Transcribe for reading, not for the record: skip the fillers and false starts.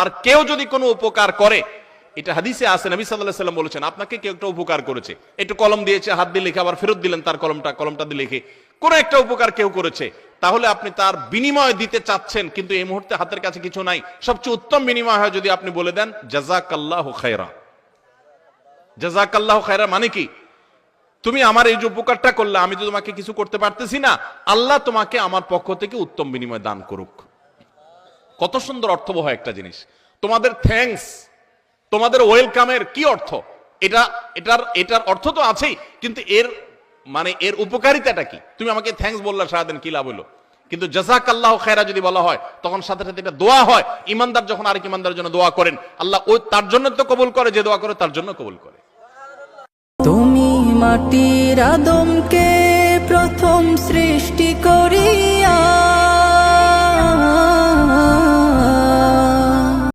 আর কেউ যদি কোনো উপকার করে, এটা হাদিসে আছে, নবী সাল্লাল্লাহু আলাইহি ওয়াসাল্লাম বলেছেন, আপনাকে কেউ একটা উপকার করেছে, একটু কলম দিয়েছে, হাত দিয়ে লিখে আবার ফেরত দিলেন তার কলমটা দিয়ে লিখে, কোন একটা উপকার কেউ করেছে, তাহলে আপনি তার বিনিময় দিতে চাচ্ছেন, কিন্তু এই মুহূর্তে হাতের কাছে কিছু নাই। সবচেয়ে উত্তম বিনিময় হয় যদি আপনি বলে দেন জাযাকাল্লাহু খায়রা। জাযাকাল্লাহু খায়রা মানে কি? তুমি আমার এই যে উপকারটা করলে, আমি তো তোমাকে কিছু করতে পারতেছি না, আল্লাহ তোমাকে আমার পক্ষ থেকে উত্তম বিনিময় দান করুক। কত সুন্দর অর্থবহ একটা জিনিস। তোমাদের থ্যাঙ্কস, তোমাদের ওয়েলকামের কি অর্থ? এটার অর্থ তো আছেই, কিন্তু এর মানে এর উপকারিতাটা কি? তুমি আমাকে থ্যাঙ্কস বললা, সারাদিন কি লাভ হলো? কিন্তু জাযাকাল্লাহু খায়রা যদি বলা হয়, তখন সাথে সাথে এটা দোয়া হয়। ইমানদার যখন আরেক ইমানদারের জন্য দোয়া করেন, আল্লাহ ওই তার জন্য তো কবুল করে, যে দোয়া করে তার জন্য কবুল করে। তুমি মাটির আদমকে প্রথম সৃষ্টি করিয়া